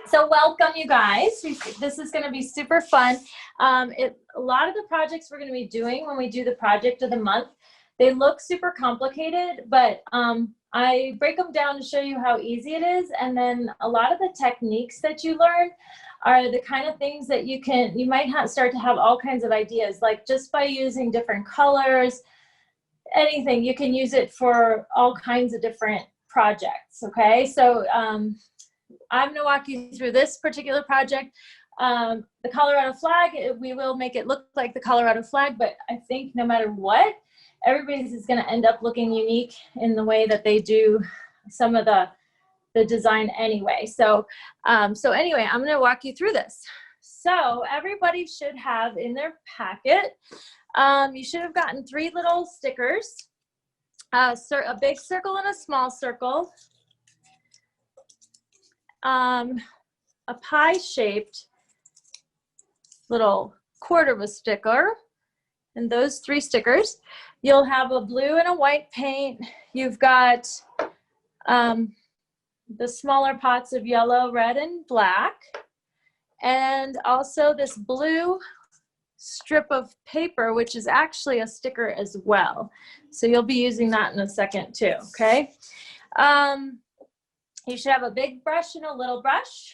So welcome, you guys. This is going to be super fun. A lot of the projects we're going to be doing when we do the project of the month, they look super complicated, but I break them down to show you how easy it is. And then a lot of the techniques that you learn are the kind of things that you might start to have all kinds of ideas, like just by using different colors, anything, you can use it for all kinds of different projects, okay? So I'm gonna walk you through this particular project. The Colorado flag, we will make it look like the Colorado flag, but I think no matter what, everybody's is gonna end up looking unique in the way that they do some of the design anyway. So anyway, I'm gonna walk you through this. So everybody should have in their packet, you should have gotten 3 little stickers, a big circle and a small circle, a pie-shaped little quarter of a sticker, and those 3 stickers. You'll have a blue and a white paint. You've got the smaller pots of yellow, red, and black, and also this blue strip of paper, which is actually a sticker as well. So you'll be using that in a second too, okay? You should have a big brush and a little brush,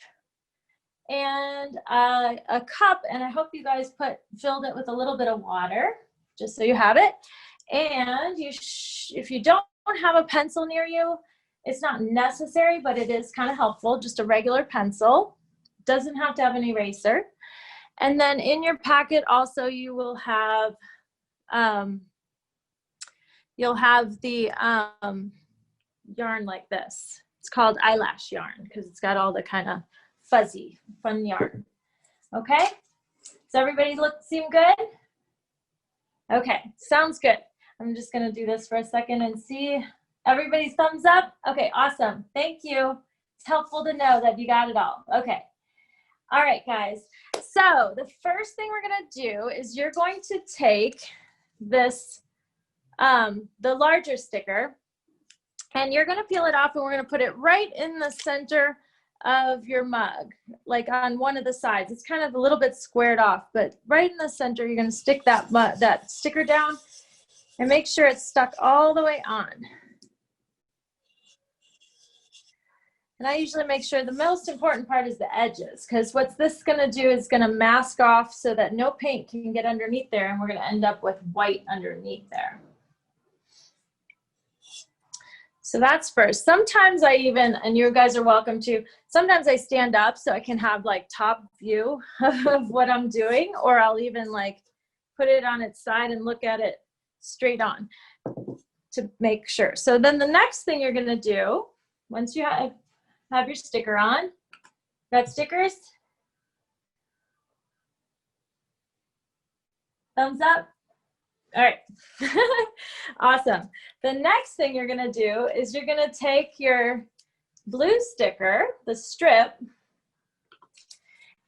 and a cup, and I hope you guys filled it with a little bit of water, just so you have it. And if you don't have a pencil near you, it's not necessary, but it is kind of helpful, just a regular pencil. Doesn't have to have an eraser. And then in your packet also you will have, you'll have the yarn like this. It's called eyelash yarn because it's got all the kind of fuzzy, fun yarn. Okay, so everybody seem good? Okay, sounds good. I'm just gonna do this for a second and see everybody's thumbs up. Okay, awesome, thank you. It's helpful to know that you got it all. Okay, all right guys. So the first thing we're gonna do is you're going to take this, the larger sticker, and you're gonna peel it off, and we're gonna put it right in the center of your mug, like on one of the sides. It's kind of a little bit squared off, but right in the center, you're gonna stick that sticker down and make sure it's stuck all the way on. And I usually make sure the most important part is the edges, because what this is gonna do is gonna mask off so that no paint can get underneath there, and we're gonna end up with white underneath there. So that's first. Sometimes I even, and you guys are welcome to, sometimes I stand up so I can have like top view of what I'm doing, or I'll even like put it on its side and look at it straight on to make sure. So then the next thing you're gonna do, once you have your sticker on, got stickers? Thumbs up? All right, awesome. The next thing you're gonna do is you're gonna take your blue sticker, the strip,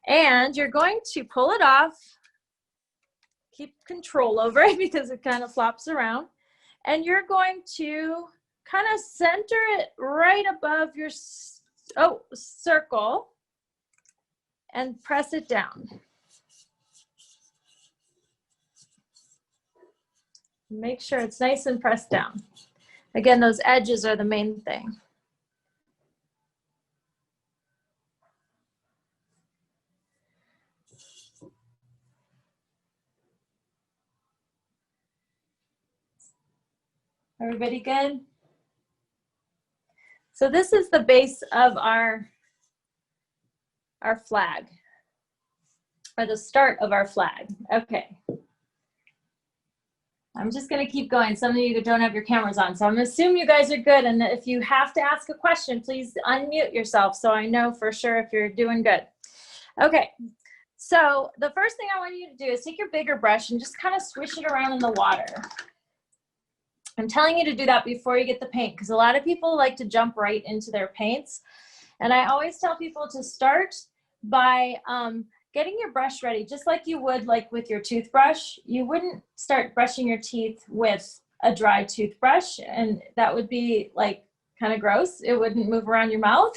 and you're going to pull it off. Keep control over it because it kind of flops around. And you're going to kind of center it right above your circle and press it down. Make sure it's nice and pressed down. Again, those edges are the main thing. Everybody good? So this is the base of our flag, or the start of our flag. Okay. I'm just gonna keep going. Some of you don't have your cameras on, so I'm gonna assume you guys are good. And if you have to ask a question, please unmute yourself so I know for sure if you're doing good. Okay, so the first thing I want you to do is take your bigger brush and just kind of swish it around in the water. I'm telling you to do that before you get the paint, because a lot of people like to jump right into their paints. And I always tell people to start by getting your brush ready, just like you would like with your toothbrush. You wouldn't start brushing your teeth with a dry toothbrush, and that would be like kind of gross. It wouldn't move around your mouth.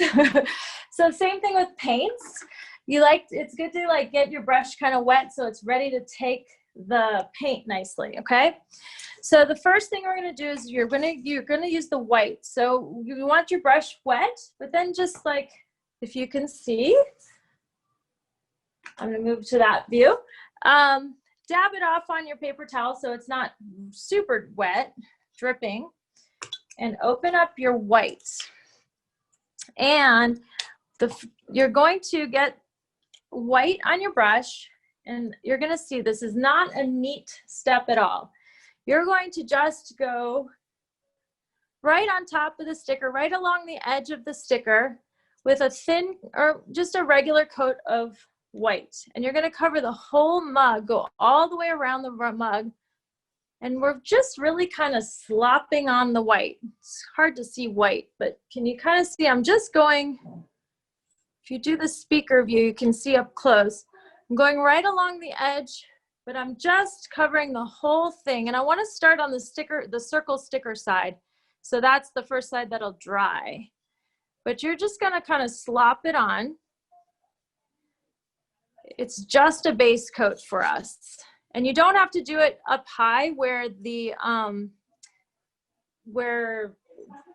So same thing with paints. It's good to like get your brush kind of wet so it's ready to take the paint nicely, okay? So the first thing we're gonna do is you're gonna use the white. So you want your brush wet, but then just like, if you can see, I'm gonna move to that view. Dab it off on your paper towel so it's not super wet, dripping, and open up your white. And you're going to get white on your brush, and you're gonna see this is not a neat step at all. You're going to just go right on top of the sticker, right along the edge of the sticker with a thin or just a regular coat of white. And you're gonna cover the whole mug, go all the way around the mug. And we're just really kind of slopping on the white. It's hard to see white, but can you kind of see? I'm just going, if you do the speaker view, you can see up close. I'm going right along the edge, but I'm just covering the whole thing. And I want to start on the sticker, the circle sticker side. So that's the first side that'll dry. But you're just gonna kind of slop it on. It's just a base coat for us. And you don't have to do it up high where the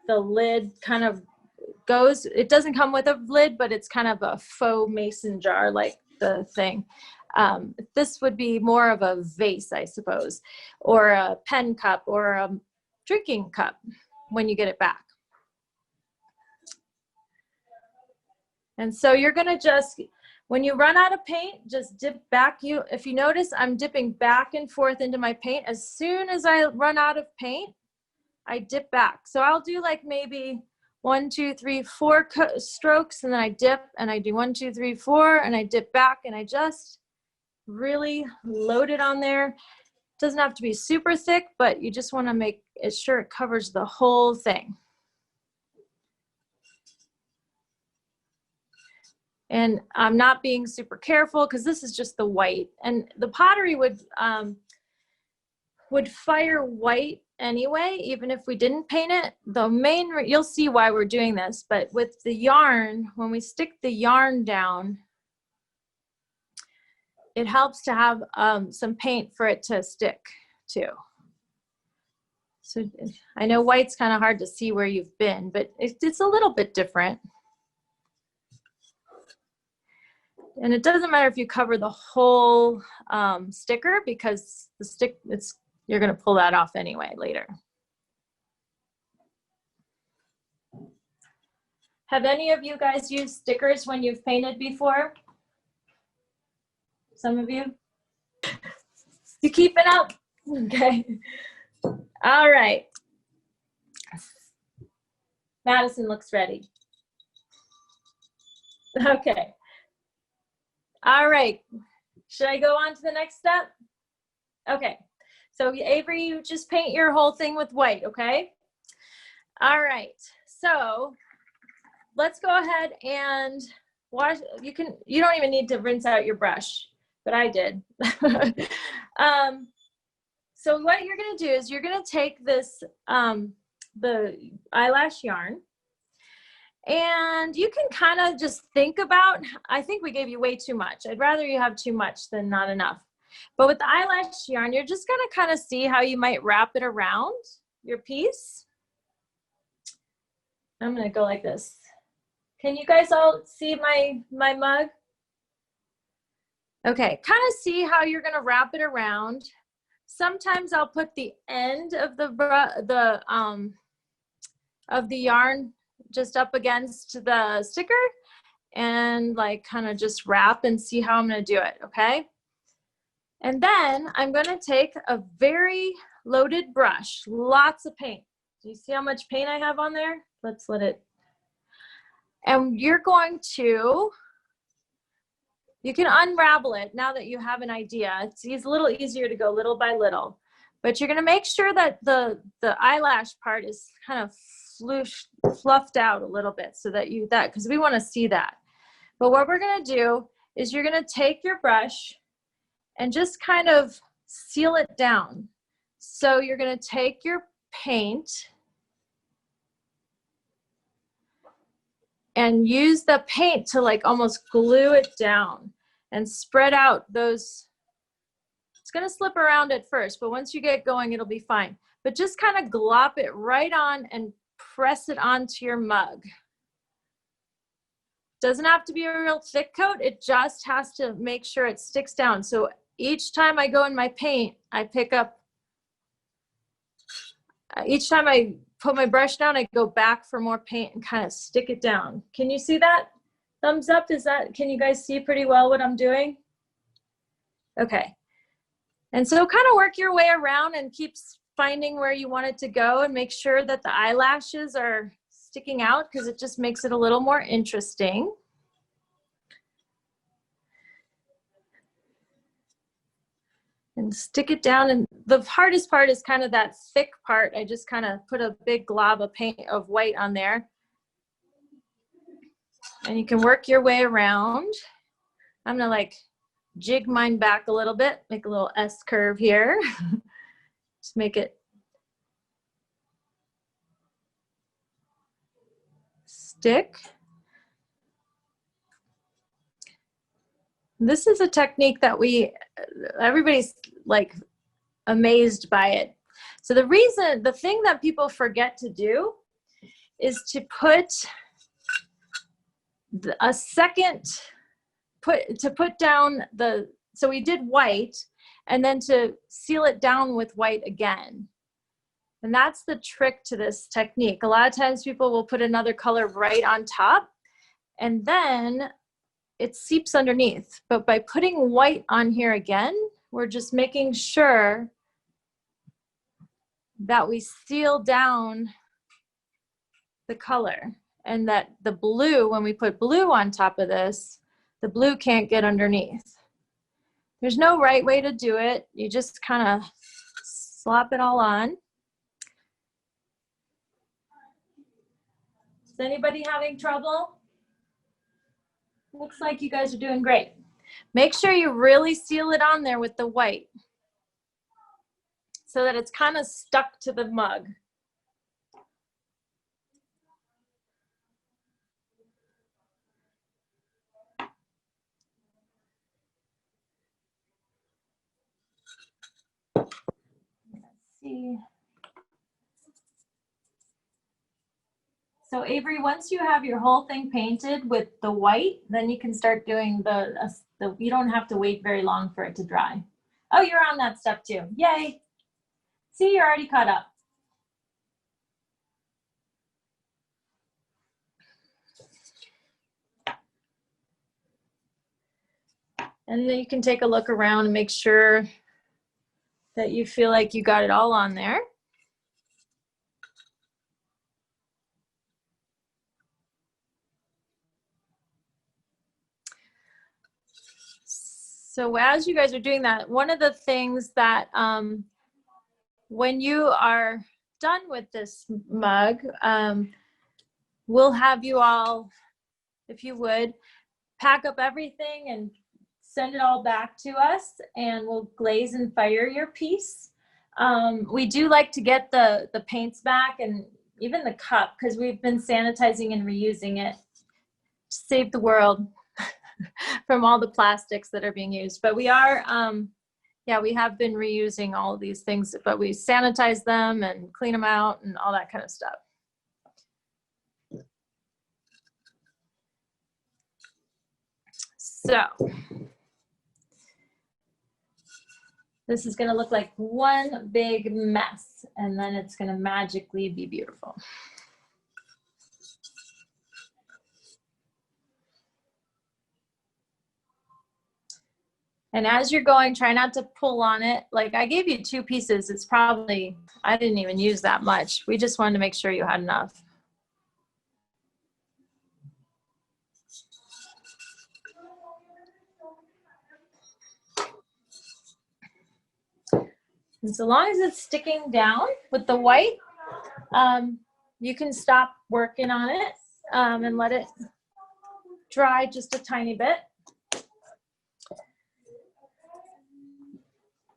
lid kind of goes. It doesn't come with a lid, but it's kind of a faux mason jar like the thing. This would be more of a vase, I suppose, or a pen cup or a drinking cup when you get it back. And so you're gonna just, when you run out of paint, just dip back. If you notice, I'm dipping back and forth into my paint. As soon as I run out of paint, I dip back. So I'll do like maybe 1, 2, 3, 4 strokes, and then I dip, and I do 1, 2, 3, 4, and I dip back, and I just really load it on there. It doesn't have to be super thick, but you just want to make it sure it covers the whole thing. And I'm not being super careful because this is just the white, and the pottery would fire white anyway, even if we didn't paint it. The main, you'll see why we're doing this, but with the yarn, when we stick the yarn down, it helps to have some paint for it to stick to. So I know white's kind of hard to see where you've been, but it's a little bit different. And it doesn't matter if you cover the whole sticker, because the you're gonna pull that off anyway later. Have any of you guys used stickers when you've painted before? Some of you? You keeping up? Okay. All right. Madison looks ready. Okay. All right. Should I go on to the next step? Okay. So Avery, you just paint your whole thing with white, okay? All right. So let's go ahead and wash. You don't even need to rinse out your brush, but I did. So what you're gonna do is you're gonna take this, the eyelash yarn, and you can kind of just think about, I think we gave you way too much. I'd rather you have too much than not enough. But with the eyelash yarn, you're just gonna kind of see how you might wrap it around your piece. I'm gonna go like this. Can you guys all see my mug? Okay, kind of see how you're gonna wrap it around. Sometimes I'll put the end of the yarn just up against the sticker and like kind of just wrap and see how I'm gonna do it, okay? And then I'm gonna take a very loaded brush, lots of paint. Do you see how much paint I have on there? Let's let it. And you're going to, you can unravel it now that you have an idea. It's a little easier to go little by little, but you're gonna make sure that the eyelash part is kind of fluffed out a little bit so that because we wanna see that. But what we're gonna do is you're gonna take your brush and just kind of seal it down. So you're gonna take your paint and use the paint to like almost glue it down and spread out those. It's gonna slip around at first, but once you get going, it'll be fine. But just kind of glop it right on and press it onto your mug. Doesn't have to be a real thick coat. It just has to make sure it sticks down. So each time I go in my paint, I pick up, each time I put my brush down, I go back for more paint and kind of stick it down. Can you see that? Thumbs up, can you guys see pretty well what I'm doing? Okay. And so kind of work your way around and keep finding where you want it to go and make sure that the eyelashes are sticking out because it just makes it a little more interesting. And stick it down. And the hardest part is kind of that thick part. I just kind of put a big glob of paint of white on there. And you can work your way around. I'm gonna like jig mine back a little bit, make a little S curve here. Just make it stick. This is a technique that everybody's like amazed by it. So the thing that people forget to do is to put a second, put down so we did white and then to seal it down with white again. And that's the trick to this technique. A lot of times people will put another color right on top and then it seeps underneath. But by putting white on here again, we're just making sure that we seal down the color and that the blue, when we put blue on top of this, the blue can't get underneath. There's no right way to do it. You just kind of slop it all on. Is anybody having trouble? Looks like you guys are doing great. Make sure you really seal it on there with the white so that it's kind of stuck to the mug. Let's see. So Avery, once you have your whole thing painted with the white, then you can start doing you don't have to wait very long for it to dry. Oh, you're on that step too. Yay. See, you're already caught up. And then you can take a look around and make sure that you feel like you got it all on there. So as you guys are doing that, one of the things that when you are done with this mug, we'll have you all, if you would, pack up everything and send it all back to us and we'll glaze and fire your piece. We do like to get the paints back and even the cup because we've been sanitizing and reusing it to save the world from all the plastics that are being used. But we are, yeah, we have been reusing all of these things, but we sanitize them and clean them out and all that kind of stuff. So this is going to look like one big mess and then it's going to magically be beautiful. And as you're going, try not to pull on it. Like I gave you 2 pieces. It's probably, I didn't even use that much. We just wanted to make sure you had enough. And so long as it's sticking down with the white, you can stop working on it and let it dry just a tiny bit.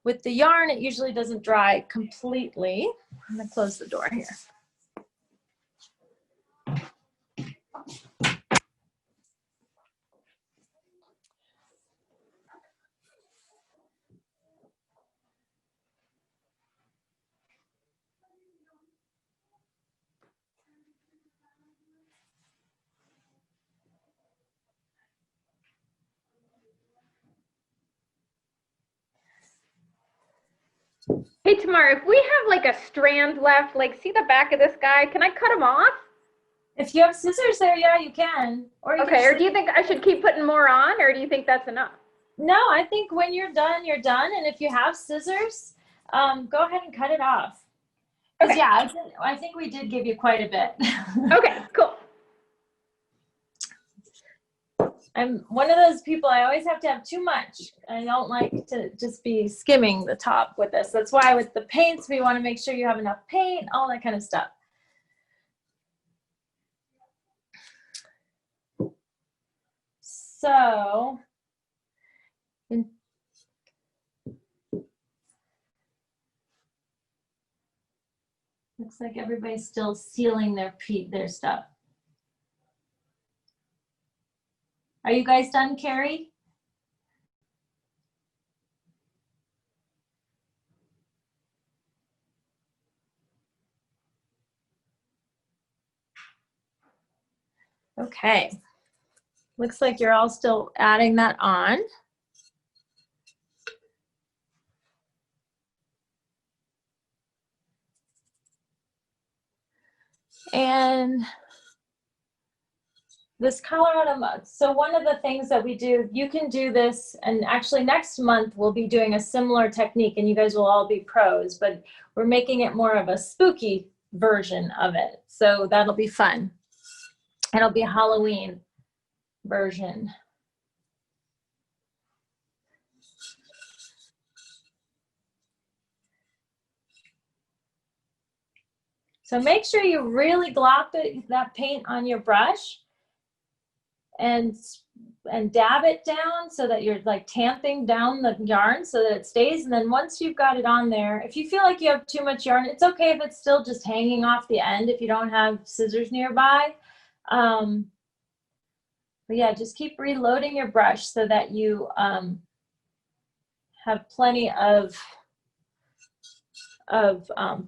With the yarn, it usually doesn't dry completely. I'm gonna close the door here. Hey, Tamara, if we have like a strand left, like see the back of this guy, can I cut him off? If you have scissors there, yeah, you can. Or you can Okay, just or do leave you it. think I should keep putting more on, or do you think that's enough? No, I think when you're done, you're done. And if you have scissors, go ahead and cut it off. Because Okay, yeah, I think we did give you quite a bit. okay, cool. I'm one of those people, I always have to have too much. I don't like to just be skimming the top with this. That's why with the paints, we want to make sure you have enough paint, all that kind of stuff. So, looks like everybody's still sealing their stuff. Are you guys done, Carrie? Okay. Looks like you're all still adding that on. And this Colorado mug. So one of the things that we do, you can do this, and actually next month we'll be doing a similar technique and you guys will all be pros, but we're making it more of a spooky version of it. So that'll be fun. It'll be a Halloween version. So make sure you really glop that paint on your brush and dab it down so that you're like tamping down the yarn so that it stays. And then once you've got it on there, if you feel like you have too much yarn, it's okay if it's still just hanging off the end if you don't have scissors nearby. But yeah, just keep reloading your brush so that you have plenty of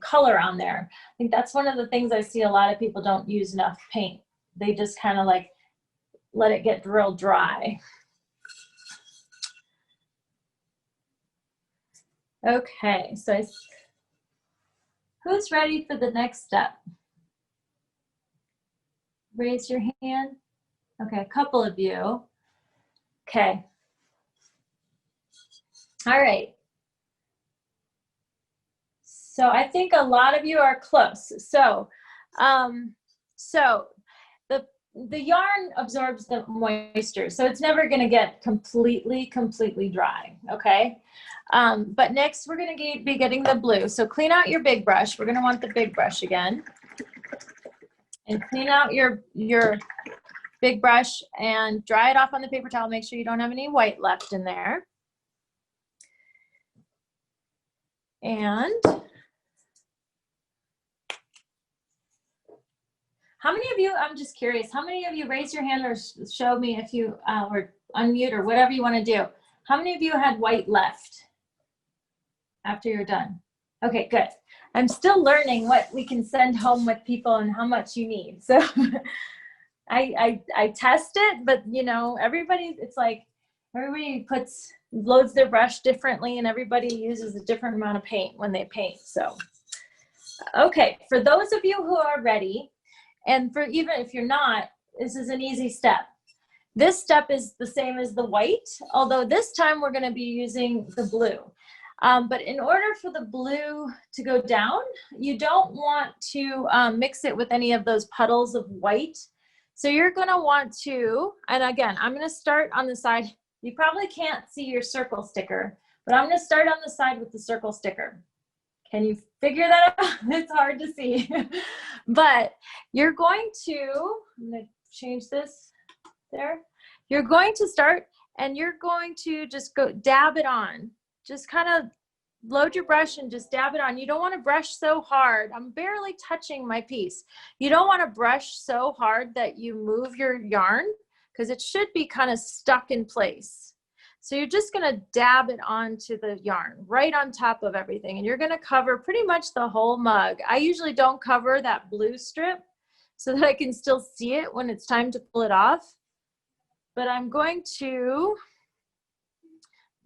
color on there. I think that's one of the things I see a lot of people don't use enough paint. They just kind of like let it get real dry. Okay, so who's ready for the next step? Raise your hand. Okay, a couple of you. Okay. All right. So I think a lot of you are close. So, the yarn absorbs the moisture, so it's never going to get completely dry. Okay. But next we're going to be getting the blue. So clean out your big brush. We're going to want the big brush again, and clean out your big brush and dry it off on the paper towel. Make sure you don't have any white left in there. And how many of you, I'm just curious, how many of you raise your hand or show me if you, or unmute or whatever you want to do. How many of you had white left after you're done? Okay, good. I'm still learning what we can send home with people and how much you need. So I test it, but you know, it's like everybody loads their brush differently and everybody uses a different amount of paint when they paint. So, okay, for those of you who are ready, and for even if you're not, this is an easy step. This step is the same as the white, although this time we're going to be using the blue. But in order for the blue to go down, you don't want to mix it with any of those puddles of white. So you're going to want to, and again, I'm going to start on the side. You probably can't see your circle sticker, but I'm going to start on the side with the circle sticker. Can you figure that out? It's hard to see. But you're going to, I'm going to change this there. You're going to start and you're going to just go dab it on. Just kind of load your brush and just dab it on. You don't want to brush so hard. I'm barely touching my piece. You don't want to brush so hard that you move your yarn because it should be kind of stuck in place. So you're just going to dab it onto the yarn right on top of everything. And you're going to cover pretty much the whole mug. I usually don't cover that blue strip so that I can still see it when it's time to pull it off. But I'm going to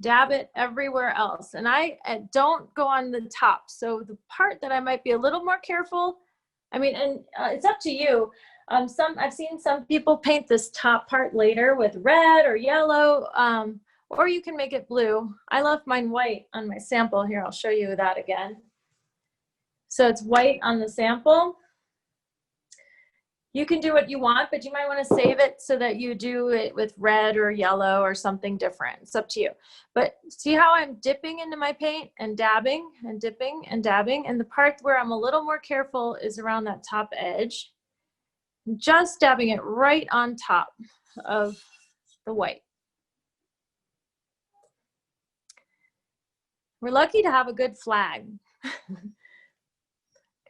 dab it everywhere else. And I don't go on the top. So the part that I might be a little more careful, I mean, and it's up to you. I've seen some people paint this top part later with red or yellow, or you can make it blue. I left mine white on my sample here. I'll show you that again. So it's white on the sample. You can do what you want, but you might want to save it so that you do it with red or yellow or something different. It's up to you. But see how I'm dipping into my paint and dabbing and dipping and dabbing? And the part where I'm a little more careful is around that top edge. Just dabbing it right on top of the white. We're lucky to have a good flag.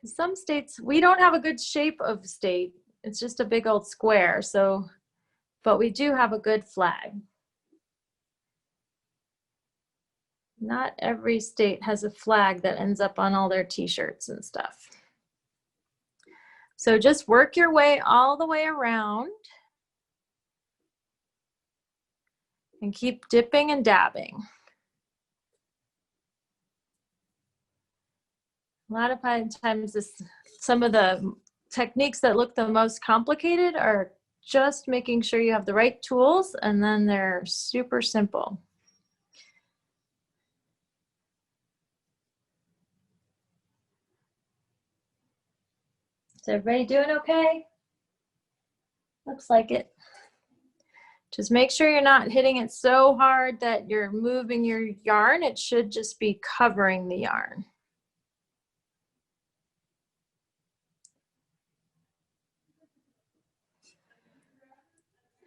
Some states, we don't have a good shape of state. It's just a big old square. So, but we do have a good flag. Not every state has a flag that ends up on all their t-shirts and stuff. So just work your way all the way around and keep dipping and dabbing. A lot of times some of the techniques that look the most complicated are just making sure you have the right tools, and then they're super simple. Is everybody doing okay? Looks like it. Just make sure you're not hitting it so hard that you're moving your yarn. It should just be covering the yarn.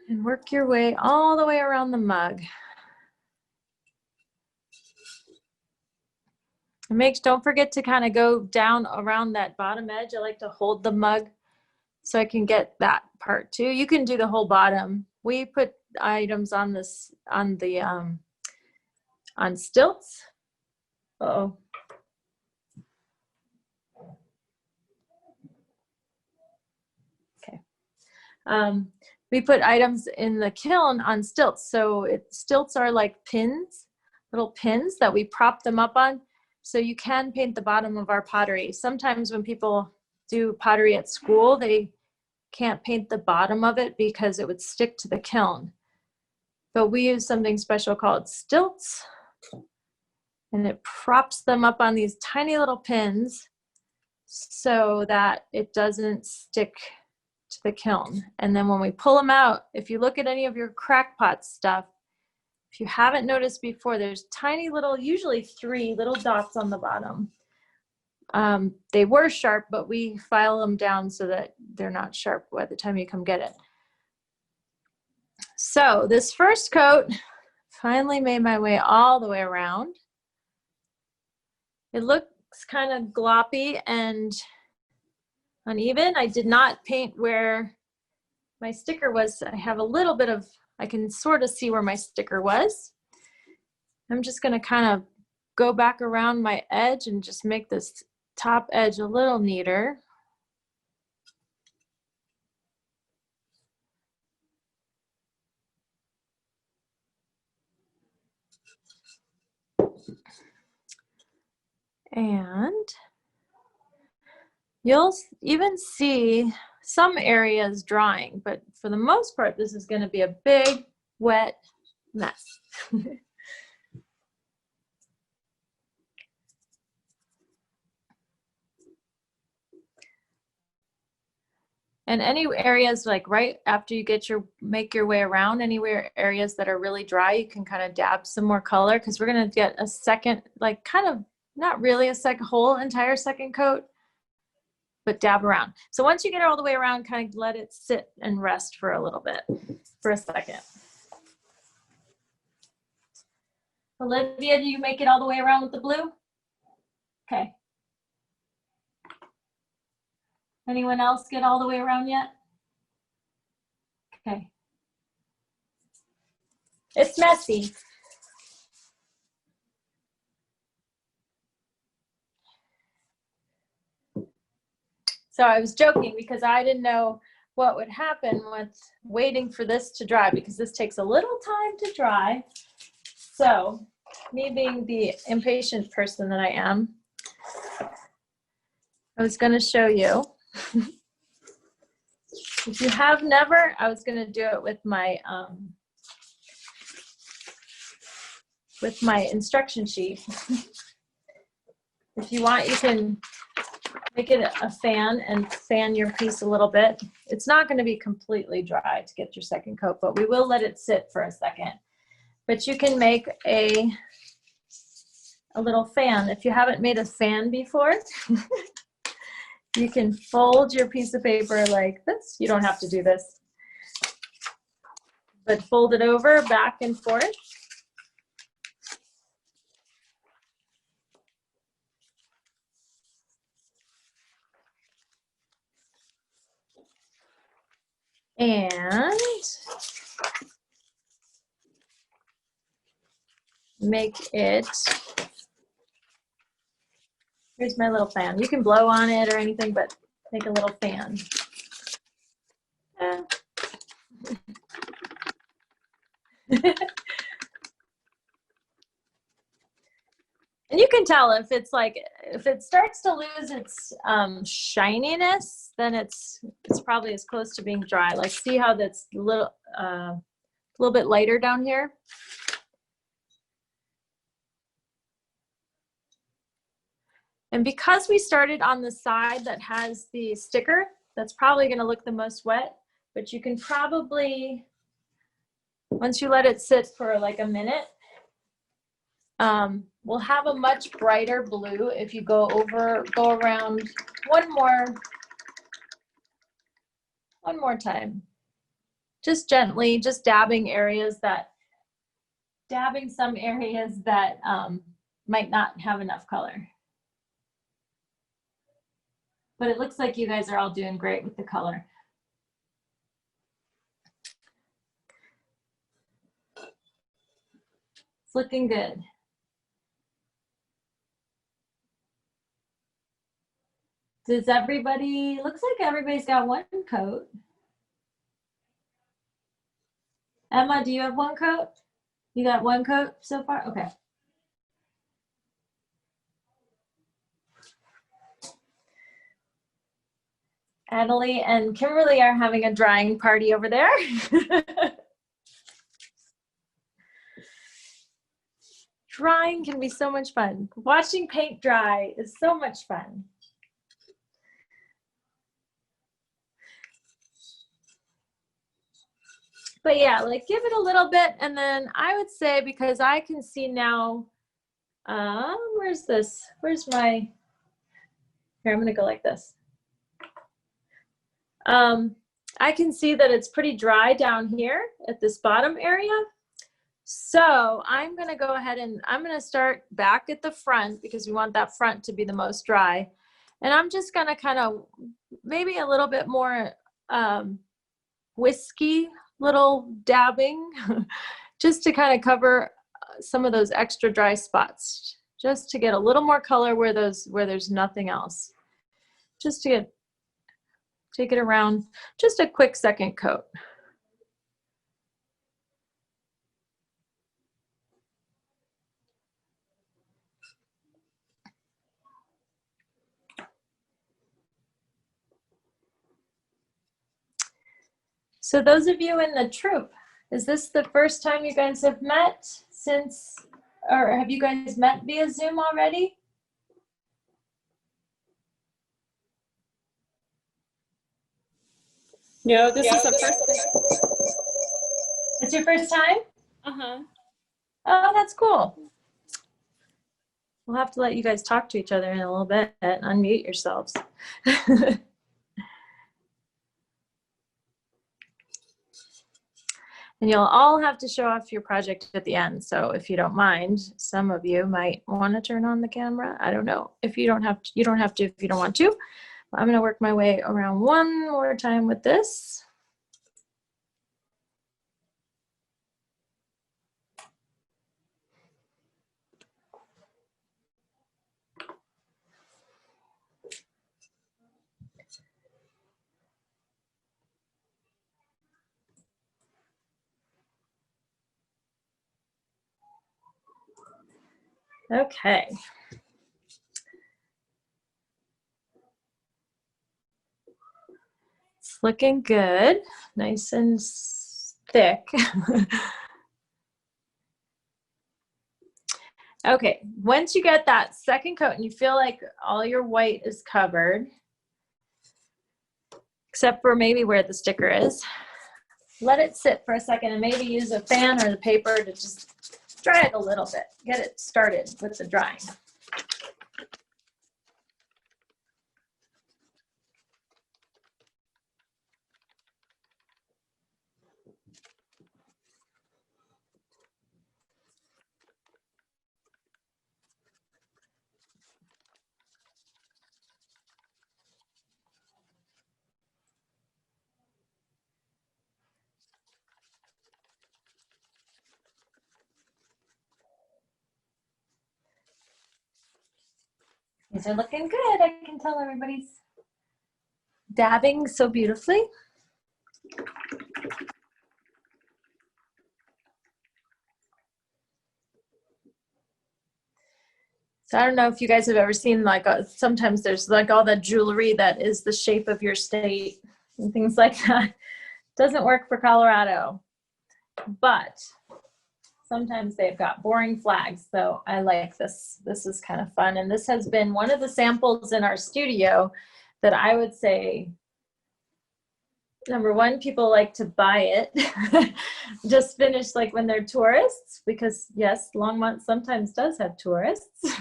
And work your way all the way around the mug. And don't forget to kind of go down around that bottom edge. I like to hold the mug so I can get that part too. You can do the whole bottom. We put items on this, on stilts. Uh-oh. Okay. We put items in the kiln on stilts. So stilts are like pins, little pins that we prop them up on. So you can paint the bottom of our pottery. Sometimes when people do pottery at school, they can't paint the bottom of it because it would stick to the kiln. But we use something special called stilts, and it props them up on these tiny little pins so that it doesn't stick to the kiln. And then when we pull them out, if you look at any of your Crackpots stuff, if you haven't noticed before, there's tiny little, usually 3 little dots on the bottom. They were sharp, but we file them down so that they're not sharp by the time you come get it. So this first coat, finally made my way all the way around. It looks kind of gloppy and uneven. I did not paint where my sticker was. I have a little bit of, I can sort of see where my sticker was. I'm just going to kind of go back around my edge and just make this top edge a little neater. And you'll even see some areas drying, but for the most part, this is going to be a big, wet mess. And any areas like right after you make your way around, anywhere areas that are really dry, you can kind of dab some more color, because we're going to get a second, like kind of not really a whole entire second coat, but dab around. So once you get it all the way around, kind of let it sit and rest for a little bit, for a second. Olivia, do you make it all the way around with the blue? Okay. Anyone else get all the way around yet? Okay. It's messy. So I was joking because I didn't know what would happen with waiting for this to dry, because this takes a little time to dry. So me being the impatient person that I am, I was going to show you. If you have never, I was going to do it with my instruction sheet. If you want, you can make it a fan and fan your piece a little bit. It's not going to be completely dry to get your second coat, but we will let it sit for a second. But you can make a little fan. If you haven't made a fan before, you can fold your piece of paper like this. You don't have to do this, but fold it over back and forth. And make it, here's my little fan. You can blow on it or anything, but make a little fan. And you can tell if it's like, if it starts to lose its shininess, then it's probably as close to being dry. Like, see how that's a little bit lighter down here? And because we started on the side that has the sticker, that's probably going to look the most wet, but you can probably, once you let it sit for like a minute, we'll have a much brighter blue if you go around one more time. Just gently, just dabbing some areas that might not have enough color. But it looks like you guys are all doing great with the color. It's looking good. Does everybody, looks like everybody's got one coat. Emma, do you have one coat? You got one coat so far? Okay. Adelie and Kimberly are having a drying party over there. Drying can be so much fun. Watching paint dry is so much fun. But yeah, like give it a little bit, and then I would say, because I can see now, where's this? Where's my, here, I'm gonna go like this. I can see that it's pretty dry down here at this bottom area. So I'm gonna go ahead and I'm gonna start back at the front because we want that front to be the most dry. And I'm just gonna kind of, maybe a little bit more whiskey little dabbing just to kind of cover some of those extra dry spots, just to get a little more color where there's nothing else, just to take it around, just a quick second coat. So those of you in the troop, is this the first time you guys have met since, or have you guys met via Zoom already? No, this is the first. It's your first time? Uh-huh. Oh, that's cool. We'll have to let you guys talk to each other in a little bit and unmute yourselves. And you'll all have to show off your project at the end. So if you don't mind, some of you might want to turn on the camera. I don't know. If you don't have to, you don't have to if you don't want to. I'm going to work my way around one more time with this. Okay. It's looking good, nice and thick. Okay, once you get that second coat and you feel like all your white is covered, except for maybe where the sticker is, let it sit for a second and maybe use a fan or the paper to just dry it a little bit. Get it started with the drying. These are looking good. I can tell everybody's dabbing so beautifully. So I don't know if you guys have ever seen like sometimes there's like all the jewelry that is the shape of your state and things like that. Doesn't work for Colorado, but sometimes they've got boring flags. So I like this. This is kind of fun. And this has been one of the samples in our studio that I would say, number one, people like to buy it. Just finish like when they're tourists, because yes, Longmont sometimes does have tourists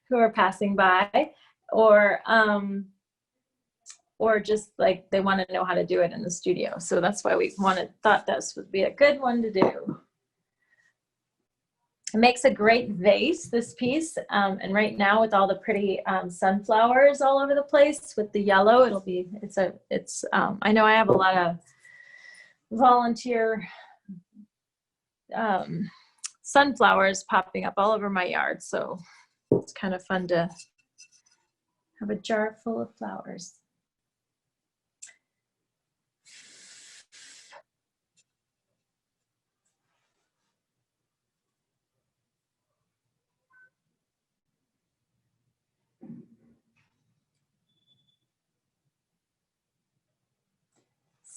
who are passing by, or just like they want to know how to do it in the studio. So that's why we thought this would be a good one to do. It makes a great vase, this piece. And right now with all the pretty sunflowers all over the place with the yellow, I know I have a lot of volunteer sunflowers popping up all over my yard. So it's kind of fun to have a jar full of flowers.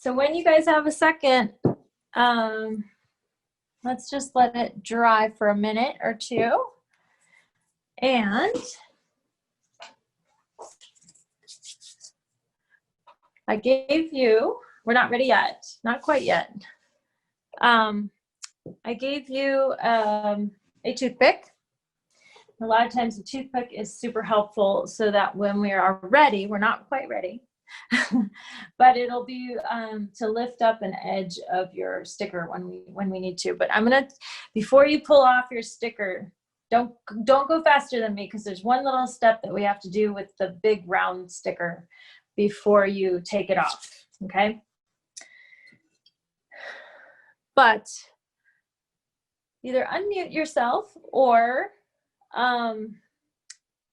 So when you guys have a second, let's just let it dry for a minute or two. And I gave you, we're not ready yet, not quite yet. I gave you a toothpick. A lot of times a toothpick is super helpful so that when we are ready, we're not quite ready, but it'll be to lift up an edge of your sticker when we need to. But I'm gonna, before you pull off your sticker, don't go faster than me, because there's one little step that we have to do with the big round sticker before you take it off, okay? But either unmute yourself or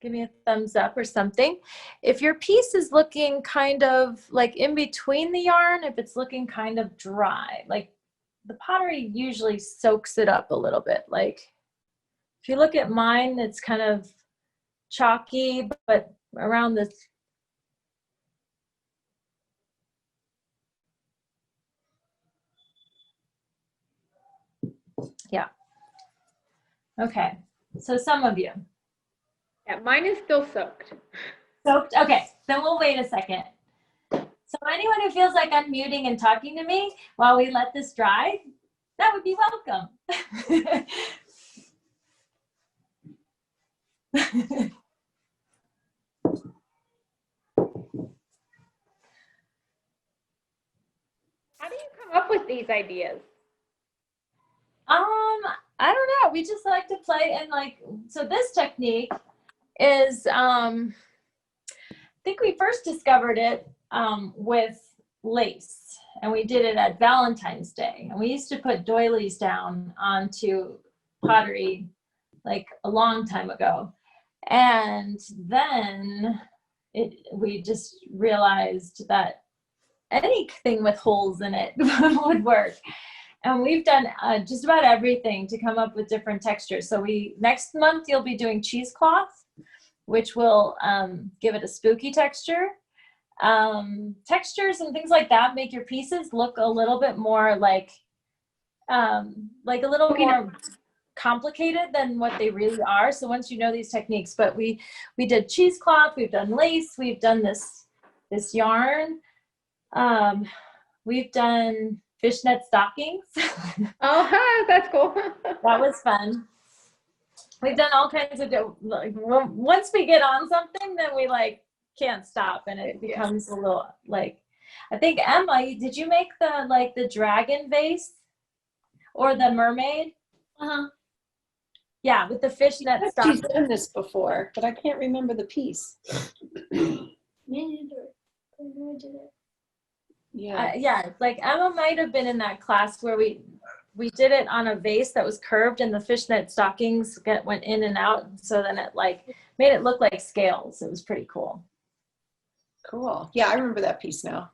give me a thumbs up or something. If your piece is looking kind of like in between the yarn, if it's looking kind of dry, like the pottery usually soaks it up a little bit. Like if you look at mine, it's kind of chalky, but around this. Yeah. Okay. So some of you. Yeah, mine is still soaked. Soaked? Okay, then we'll wait a second. So anyone who feels like unmuting and talking to me while we let this dry, that would be welcome. How do you come up with these ideas? I don't know. We just like to play and like, so this technique is, I think we first discovered it with lace, and we did it at Valentine's Day. And we used to put doilies down onto pottery like a long time ago. And then we just realized that anything with holes in it would work. And we've done just about everything to come up with different textures. So next month you'll be doing cheesecloth, which will give it a spooky texture. Textures and things like that make your pieces look a little bit more like a little more complicated than what they really are. So once you know these techniques, but we did cheesecloth, we've done lace, we've done this yarn, we've done fishnet stockings. Oh, that's cool. That was fun. We've done all kinds of once we get on something, then we like can't stop, and it becomes a little like, I think Emma, did you make the dragon vase or the mermaid? Yeah, with the fishnet stuff. She's done this before, but I can't remember the piece. Yeah. Yeah, like Emma might have been in that class where we did it on a vase that was curved, and the fishnet stockings went in and out, so then it like made it look like scales. It was pretty cool. Cool. Yeah, I remember that piece now.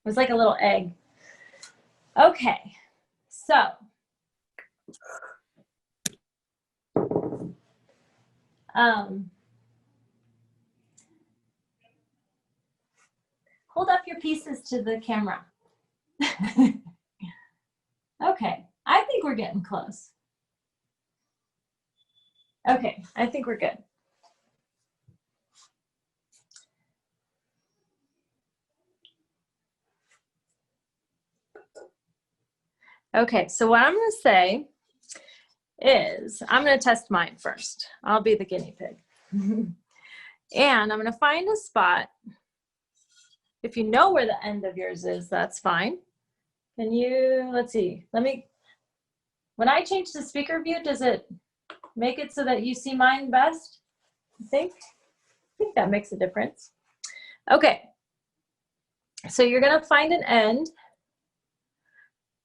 It was like a little egg. Okay, so hold up your pieces to the camera. Okay, I think we're getting close. Okay, I think we're good. Okay, so what I'm going to say is I'm going to test mine first. I'll be the guinea pig. And I'm going to find a spot. If you know where the end of yours is, that's fine. Can you, let's see, when I change the speaker view, does it make it so that you see mine best? I think that makes a difference. Okay, so you're going to find an end,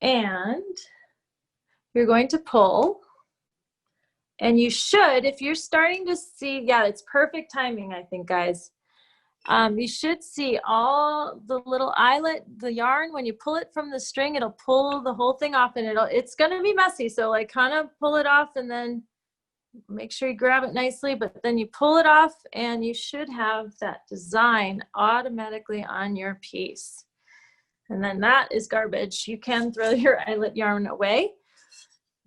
and you're going to pull, and you should, if you're starting to see, yeah, it's perfect timing, I think, guys. You should see all the little eyelet, the yarn, when you pull it from the string, it'll pull the whole thing off, and it's going to be messy. So like kind of pull it off and then make sure you grab it nicely, but then you pull it off and you should have that design automatically on your piece. And then that is garbage. You can throw your eyelet yarn away,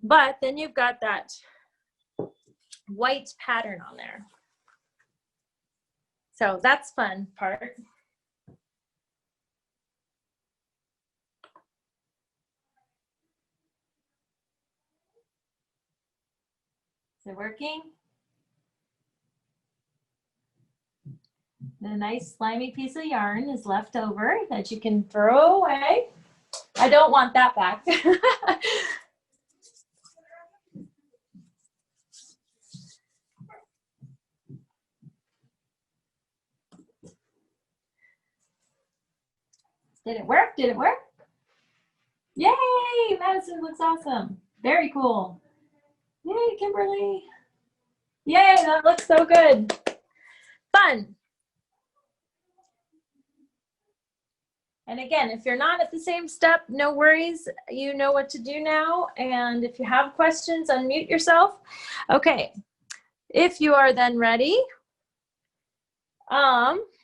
but then you've got that white pattern on there. So that's fun part. Is it working? The nice slimy piece of yarn is left over that you can throw away. I don't want that back. Did it work? Did it work? Yay! Madison looks awesome. Very cool. Yay, Kimberly. Yay, that looks so good. Fun. And again, if you're not at the same step, no worries. You know what to do now. And if you have questions, unmute yourself. Okay. If you are then ready,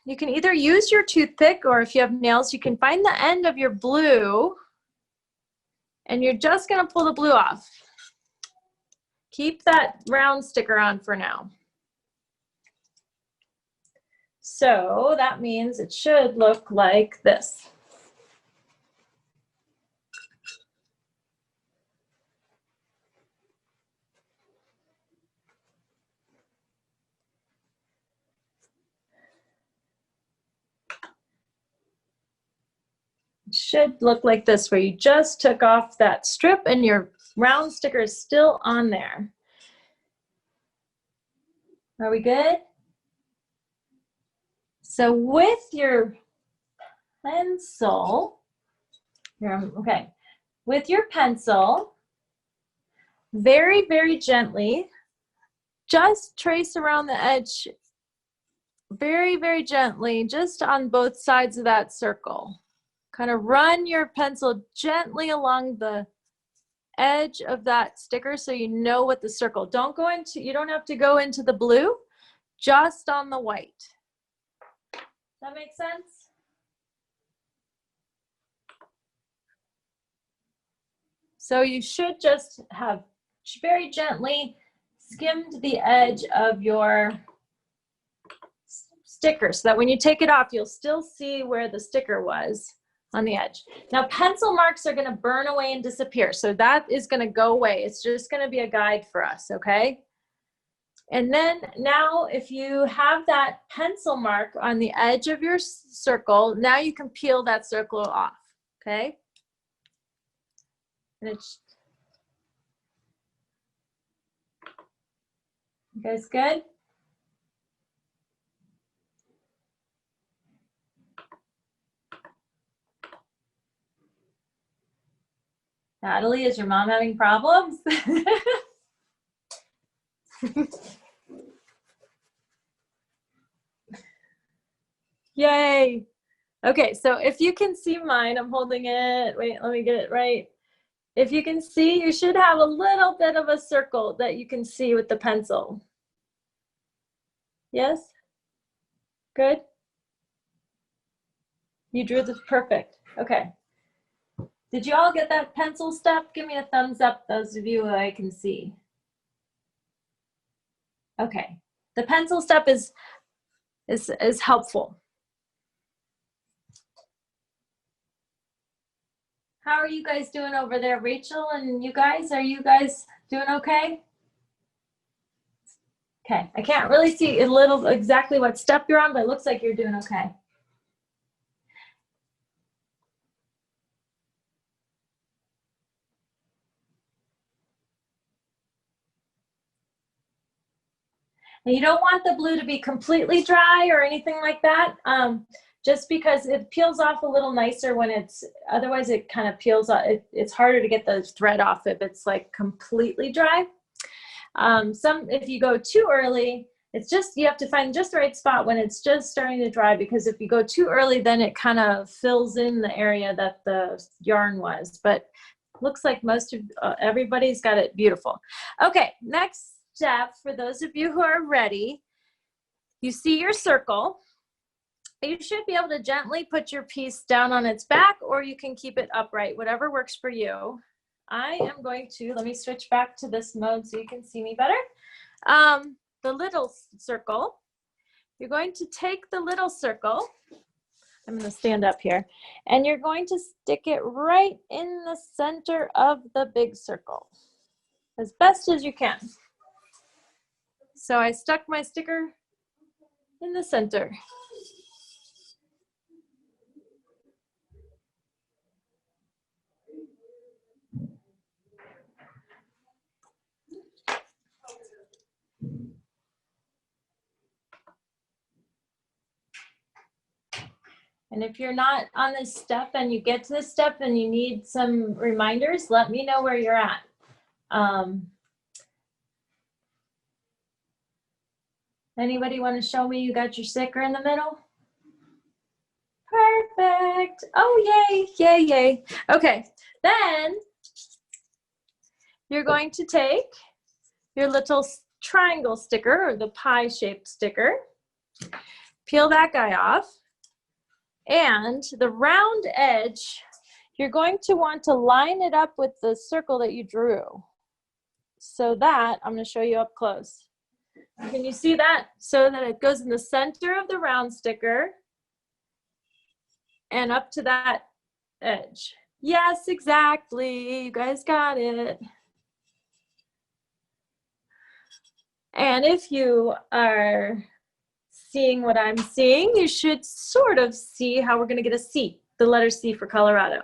you can either use your toothpick, or if you have nails, you can find the end of your blue, and you're just going to pull the blue off. Keep that round sticker on for now. So that means it should look like this. It should look like this, where you just took off that strip and your round sticker is still on there. Are we good? So with your pencil, okay, with your pencil, very, very gently, just trace around the edge, very, very gently, just on both sides of that circle. Kind of run your pencil gently along the edge of that sticker so you know what the circle. You don't have to go into the blue, just on the white. That makes sense? So you should just have very gently skimmed the edge of your sticker so that when you take it off, you'll still see where the sticker was on the edge. Now, pencil marks are going to burn away and disappear. So that is going to go away. It's just going to be a guide for us, okay? And then now if you have that pencil mark on the edge of your circle, now you can peel that circle off, okay? And it's, you guys good? Natalie, is your mom having problems? Yay. Okay, so if you can see mine, I'm holding it. Wait, let me get it right. If you can see, you should have a little bit of a circle that you can see with the pencil. Yes? Good? You drew this perfect. Okay. Did you all get that pencil step? Give me a thumbs up, those of you who I can see. Okay. The pencil step is helpful. How are you guys doing over there, Rachel and you guys? Are you guys doing okay? Okay, I can't really see exactly what step you're on, but it looks like you're doing okay. And you don't want the blue to be completely dry or anything like that, just because it peels off a little nicer when otherwise it kind of peels off. It's harder to get the thread off if it's like completely dry. If you go too early, you have to find just the right spot when it's just starting to dry, because if you go too early, then it kind of fills in the area that the yarn was. But looks like everybody's got it beautiful. Okay, next step, for those of you who are ready, you see your circle. You should be able to gently put your piece down on its back, or you can keep it upright, whatever works for you. I am going to, let me switch back to this mode so you can see me better. The little circle, you're going to take the little circle, I'm going to stand up here, and you're going to stick it right in the center of the big circle as best as you can. So I stuck my sticker in the center. And if you're not on this step and you get to this step and you need some reminders, let me know where you're at. Anybody want to show me you got your sticker in the middle? Perfect. Oh, yay, yay, yay. Okay, then you're going to take your little triangle sticker, or the pie-shaped sticker, peel that guy off, and the round edge, you're going to want to line it up with the circle that you drew. So that, I'm going to show you up close. Can you see that? So that it goes in the center of the round sticker and up to that edge. Yes, exactly. You guys got it. And if you are seeing what I'm seeing, you should sort of see how we're going to get a C, the letter C for Colorado.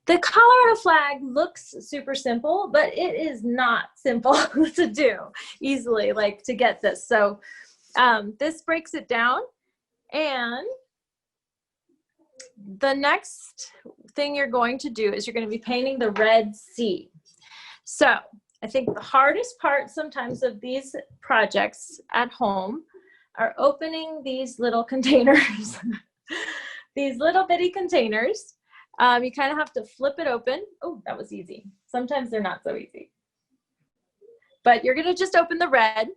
The Colorado flag looks super simple, but it is not simple to do easily, like to get this. So this breaks it down. And the next thing you're going to do is you're going to be painting the red C. So I think the hardest part sometimes of these projects at home are opening these little containers, these little bitty containers. You kind of have to flip it open. Oh, that was easy. Sometimes they're not so easy. But you're gonna just open the red.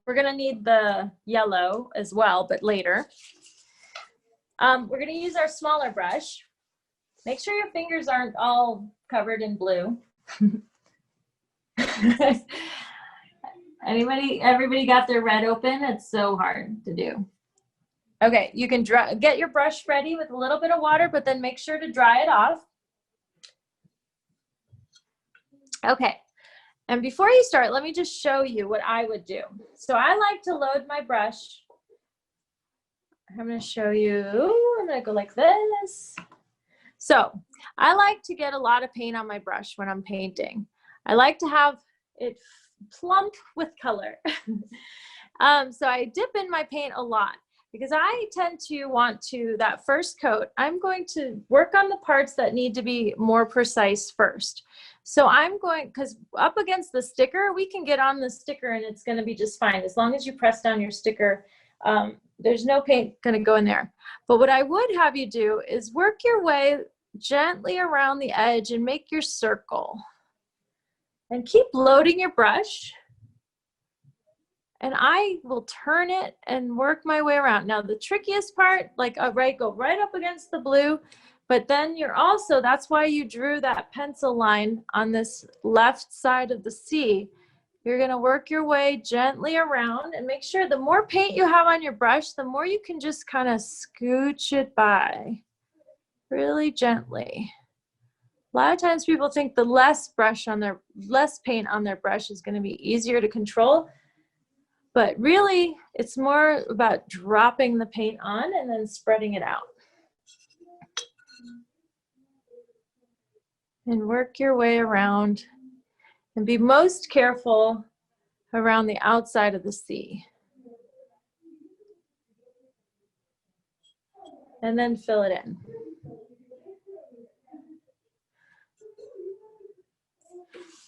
We're gonna need the yellow as well, but later. We're gonna use our smaller brush. Make sure your fingers aren't all covered in blue. Everybody got their red open? It's so hard to do. Okay, you can get your brush ready with a little bit of water, but then make sure to dry it off. Okay, and before you start, let me just show you what I would do. So I like to load my brush. I'm gonna show you, I'm gonna go like this. So I like to get a lot of paint on my brush when I'm painting. I like to have it plump with color. So I dip in my paint a lot because I tend to want to, that first coat, I'm going to work on the parts that need to be more precise first. So I'm going, because up against the sticker, we can get on the sticker and it's gonna be just fine. As long as you press down your sticker, there's no paint gonna go in there. But what I would have you do is work your way gently around the edge and make your circle. And keep loading your brush. And I will turn it and work my way around. Now the trickiest part, like go right up against the blue, but then you're also, that's why you drew that pencil line on this left side of the C. You're gonna work your way gently around and make sure the more paint you have on your brush, the more you can just kind of scooch it by, really gently. A lot of times people think the less paint on their brush is gonna be easier to control. But really, it's more about dropping the paint on and then spreading it out. And work your way around and be most careful around the outside of the C. And then fill it in.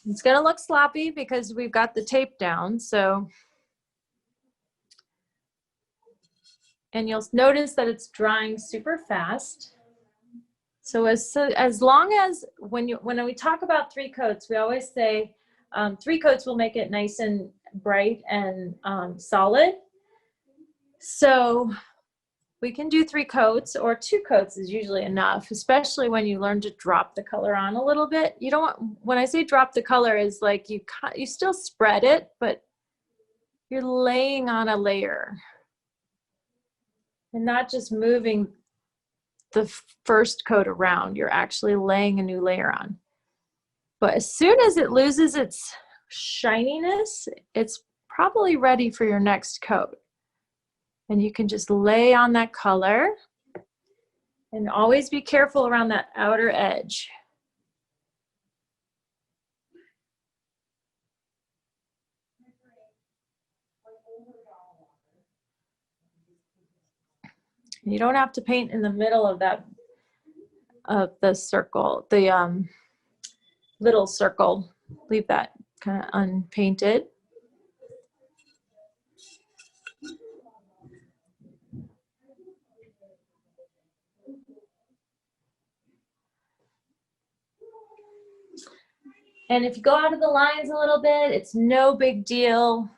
It's gonna look sloppy because we've got the tape down, so. And you'll notice that it's drying super fast. So as long as, when we talk about 3 coats, we always say 3 coats will make it nice and bright and solid. So we can do 3 coats, or 2 coats is usually enough, especially when you learn to drop the color on a little bit. You don't want, when I say drop the color, is like you still spread it, but you're laying on a layer. And not just moving the first coat around, you're actually laying a new layer on. But as soon as it loses its shininess, it's probably ready for your next coat. And you can just lay on that color and always be careful around that outer edge. You don't have to paint in the middle of the circle, the little circle. Leave that kind of unpainted. And if you go out of the lines a little bit, it's no big deal.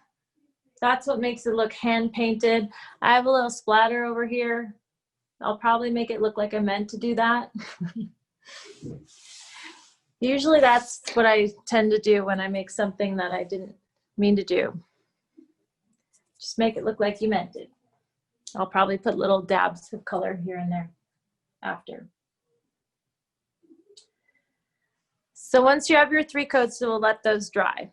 That's what makes it look hand painted. I have a little splatter over here. I'll probably make it look like I meant to do that. Usually that's what I tend to do when I make something that I didn't mean to do. Just make it look like you meant it. I'll probably put little dabs of color here and there after. So once you have your 3 coats, we'll let those dry.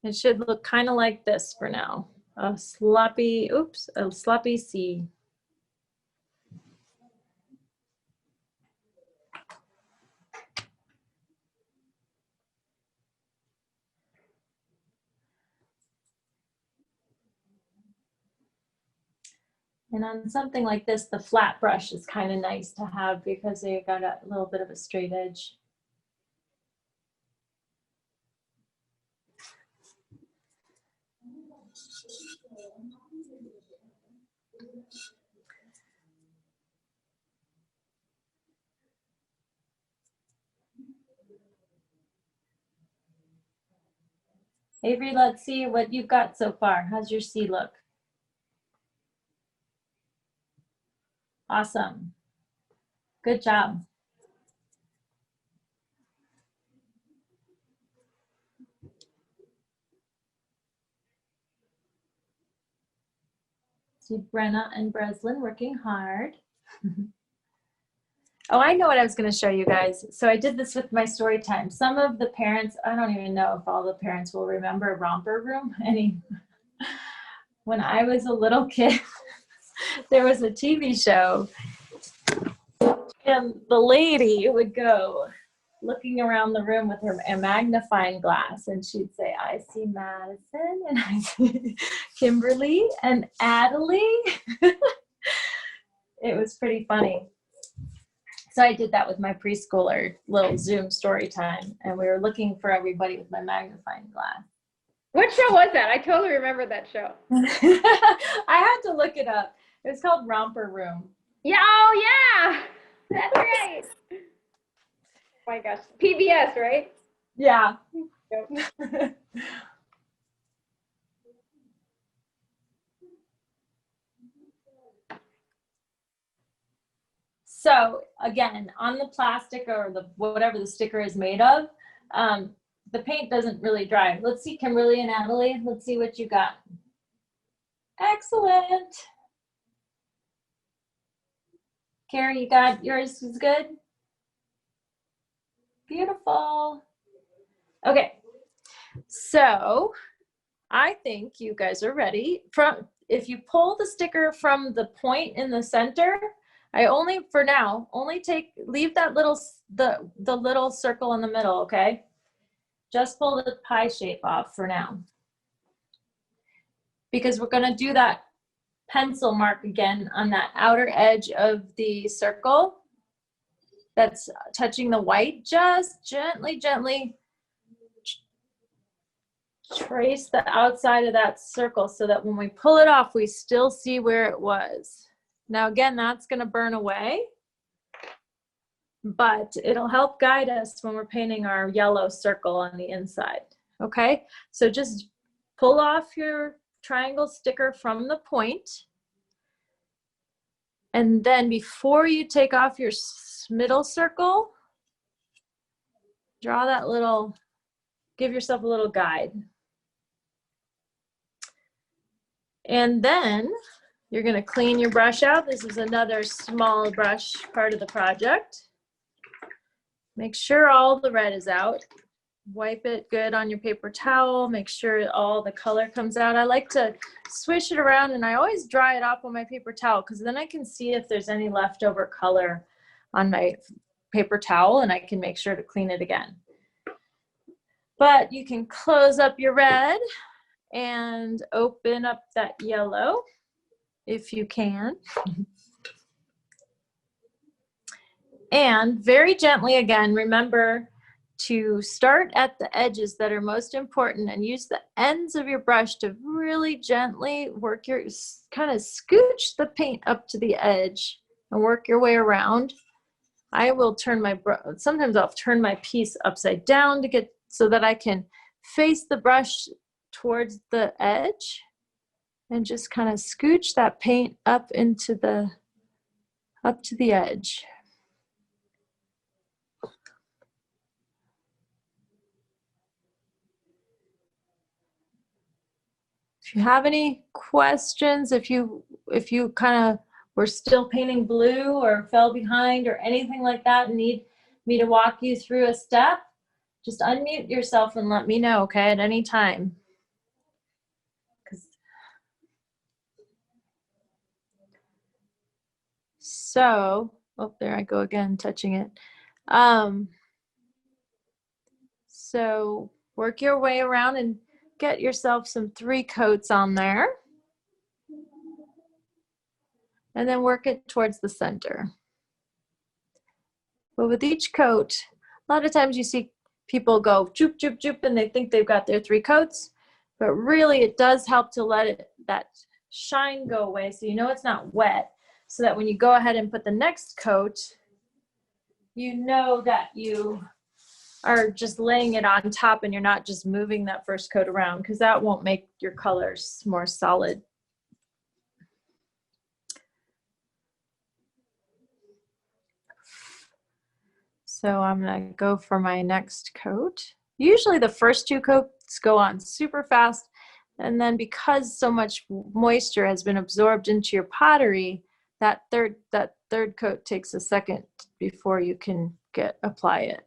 It should look kind of like this for now. A sloppy C. And on something like this, the flat brush is kind of nice to have because they got a little bit of a straight edge. Avery, let's see what you've got so far. How's your C look? Awesome. Good job. See Brenna and Breslin working hard. Oh, I know what I was going to show you guys. So I did this with my story time. Some of the parents, I don't even know if all the parents will remember Romper Room. When I was a little kid, there was a TV show, and the lady would go looking around the room with a magnifying glass, and she'd say, I see Madison, and I see Kimberly and Adelie. It was pretty funny. So I did that with my preschooler, little Zoom story time, and we were looking for everybody with my magnifying glass. What show was that? I totally remember that show. I had to look it up. It was called Romper Room. Yeah, oh yeah, that's right. Oh my gosh, PBS, right? Yeah. Yep. So again, on the plastic or the whatever the sticker is made of, the paint doesn't really dry. Let's see, Kimberly and Natalie. Let's see what you got. Excellent. Carrie, you got yours is good? Beautiful. Okay, so I think you guys are ready. If you pull the sticker from the point in the center, I only, for now, leave that little, the little circle in the middle, okay? Just pull the pie shape off for now. Because we're gonna do that pencil mark again on that outer edge of the circle that's touching the white. Just gently, gently trace the outside of that circle so that when we pull it off, we still see where it was. Now again, that's gonna burn away, but it'll help guide us when we're painting our yellow circle on the inside, okay? So just pull off your triangle sticker from the point, and then before you take off your middle circle, draw that little, give yourself a little guide. And then you're gonna clean your brush out. This is another small brush part of the project. Make sure all the red is out. Wipe it good on your paper towel. Make sure all the color comes out. I like to swish it around, and I always dry it off on my paper towel because then I can see if there's any leftover color on my paper towel, and I can make sure to clean it again. But you can close up your red and open up that yellow if you can. And very gently again, remember to start at the edges that are most important and use the ends of your brush to really gently work your, kind of scooch the paint up to the edge and work your way around. I will turn my, sometimes I'll turn my piece upside down to get, so that I can face the brush towards the edge and just kind of scooch that paint up into the, up to the edge. If you have any questions, if you kind of were still painting blue or fell behind or anything like that and need me to walk you through a step, just unmute yourself and let me know, okay, at any time. So, oh, there I go again, touching it. So work your way around and get yourself some 3 coats on there. And then work it towards the center. But with each coat, a lot of times you see people go joop, joop, joop, and they think they've got their 3 coats. But really it does help to let it, that shine go away so you know it's not wet. So that when you go ahead and put the next coat, you know that you are just laying it on top and you're not just moving that first coat around, because that won't make your colors more solid. So I'm gonna go for my next coat. Usually the first two coats go on super fast, and then because so much moisture has been absorbed into your pottery, that third coat takes a second before you can apply it.